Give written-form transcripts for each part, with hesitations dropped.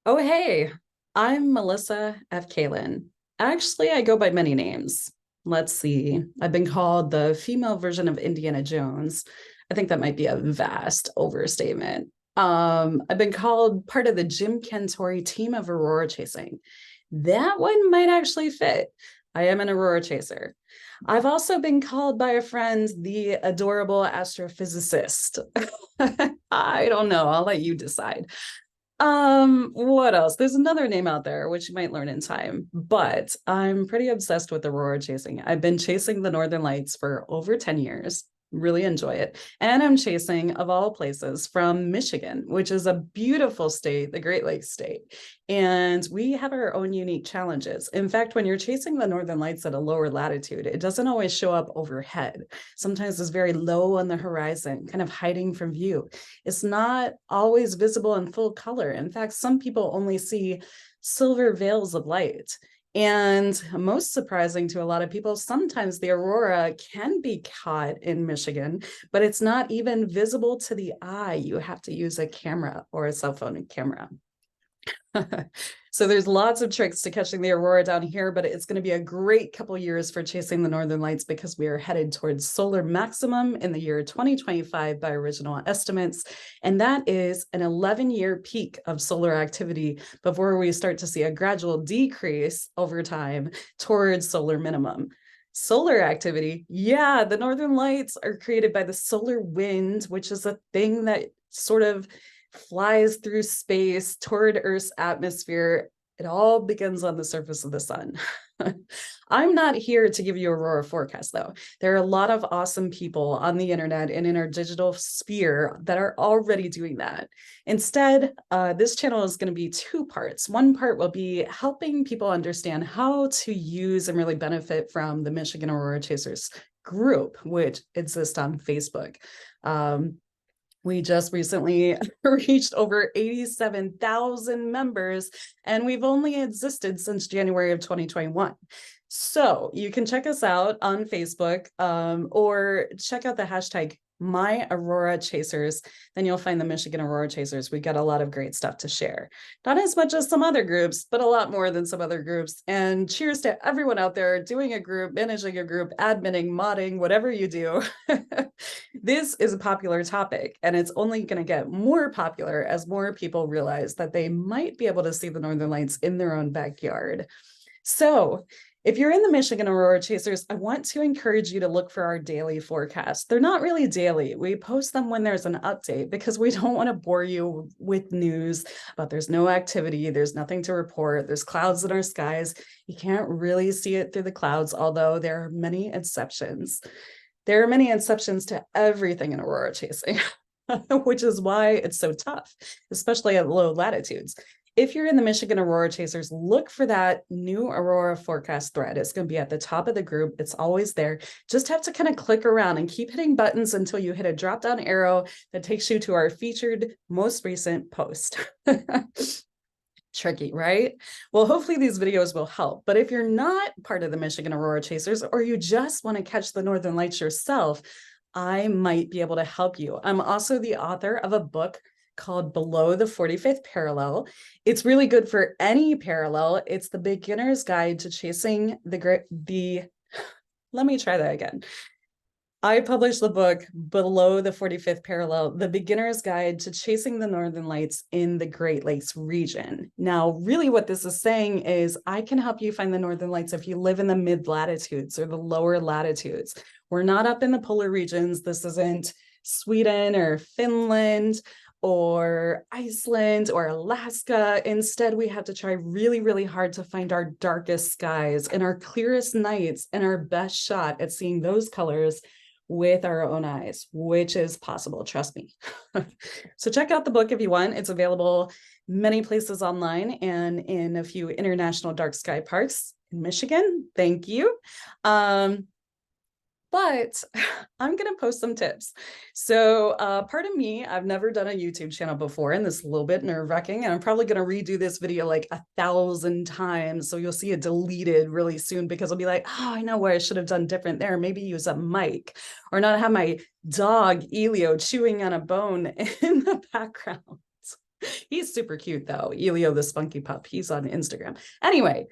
Oh, hey, I'm Melissa F. Kalin. Actually, I go by many names. Let's see. I've been called the female version of Indiana Jones. I think that might be a vast overstatement. I've been called part of the Jim Kentori team of Aurora chasing. That one might actually fit. I am an Aurora chaser. I've also been called by a friend the adorable astrophysicist. I don't know. I'll let you decide. What else? There's another name out there which you might learn in time, but I'm pretty obsessed with aurora chasing. I've been chasing the Northern Lights for over 10 years. Really enjoy it. And I'm chasing, of all places, from Michigan, which is a beautiful state, the Great Lakes state. And we have our own unique challenges. In fact, when you're chasing the Northern Lights at a lower latitude, it doesn't always show up overhead. Sometimes it's very low on the horizon, kind of hiding from view. It's not always visible in full color. In fact, some people only see silver veils of light. And most surprising to a lot of people, sometimes the aurora can be caught in Michigan, but it's not even visible to the eye. You have to use a camera or a cell phone camera. So there's lots of tricks to catching the aurora down here, but it's going to be a great couple years for chasing the northern lights because we are headed towards solar maximum in the year 2025 by original estimates. And that is an 11-year peak of solar activity before we start to see a gradual decrease over time towards solar minimum. Solar activity, yeah, the northern lights are created by the solar wind, which is a thing that sort of flies through space toward Earth's atmosphere. It all begins on the surface of the sun. I'm not here to give you aurora forecast, though. There are a lot of awesome people on the internet and in our digital sphere that are already doing that. Instead, this channel is going to be two parts. One part will be helping people understand how to use and really benefit from the Michigan Aurora Chasers group, which exists on Facebook. We just recently reached over 87,000 members, and we've only existed since January of 2021. So you can check us out on Facebook or check out the hashtag My Aurora Chasers. Then you'll find the Michigan Aurora Chasers. We got a lot of great stuff to share. Not as much as some other groups, but a lot more than some other groups. And cheers to everyone out there doing a group, managing a group, adminning, modding, whatever you do. This is a popular topic, and it's only going to get more popular as more people realize that they might be able to see the Northern Lights in their own backyard. So if you're in the Michigan Aurora Chasers, I want to encourage you to look for our daily forecasts. They're not really daily. We post them when there's an update because we don't want to bore you with news about there's no activity, there's nothing to report, there's clouds in our skies. You can't really see it through the clouds, although there are many exceptions. There are many exceptions to everything in aurora chasing, which is why it's so tough, especially at low latitudes. If you're in the Michigan Aurora Chasers, look for that new Aurora forecast thread. It's going to be at the top of the group. It's always there. Just have to kind of click around and keep hitting buttons until you hit a drop-down arrow that takes you to our featured most recent post. Tricky, right? Well, hopefully these videos will help. But if you're not part of the Michigan Aurora Chasers, or you just want to catch the Northern Lights yourself, I might be able to help you. I'm also the author of a book called Below the 45th Parallel. It's really good for any parallel. It's the beginner's guide to chasing let me try that again. I published the book Below the 45th Parallel, the beginner's guide to chasing the Northern Lights in the Great Lakes region. Now, really what this is saying is I can help you find the Northern Lights if you live in the mid-latitudes or the lower latitudes. We're not up in the polar regions. This isn't Sweden or Finland or Iceland or Alaska. Instead, we have to try really, really hard to find our darkest skies and our clearest nights and our best shot at seeing those colors with our own eyes, which is possible, trust me. So check out the book if you want. It's available many places online and in a few international dark sky parks in Michigan. Thank you. But I'm going to post some tips. So pardon me, I've never done a YouTube channel before, and this is a little bit nerve-wracking, and I'm probably going to redo this video like 1,000 times. So you'll see it deleted really soon because I'll be like, oh, I know what I should have done different there. Maybe use a mic or not have my dog Elio chewing on a bone in the background. He's super cute though. Elio the spunky pup. He's on Instagram. Anyway,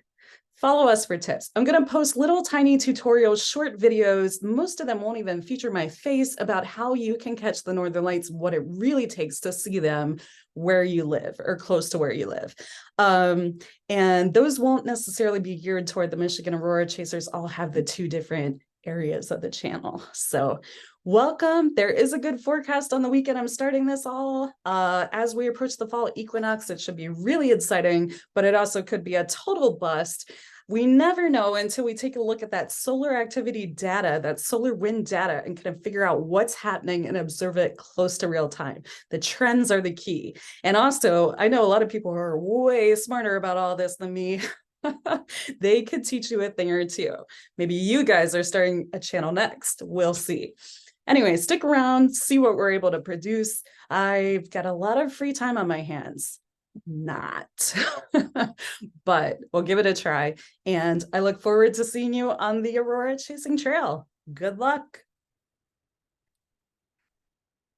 follow us for tips. I'm going to post little tiny tutorials, short videos. Most of them won't even feature my face about how you can catch the Northern Lights, what it really takes to see them where you live or close to where you live. And those won't necessarily be geared toward the Michigan Aurora Chasers. I'll have the two different areas of the channel. So welcome. There is a good forecast on the weekend. I'm starting this all as we approach the fall equinox. It should be really exciting, but it also could be a total bust. We never know until we take a look at that solar activity data, that solar wind data, and kind of figure out what's happening and observe it close to real time. The trends are the key. And also, I know a lot of people who are way smarter about all this than me. They could teach you a thing or two. Maybe you guys are starting a channel next. We'll see. Anyway, stick around, see what we're able to produce. I've got a lot of free time on my hands. Not, but we'll give it a try. And I look forward to seeing you on the Aurora Chasing Trail. Good luck.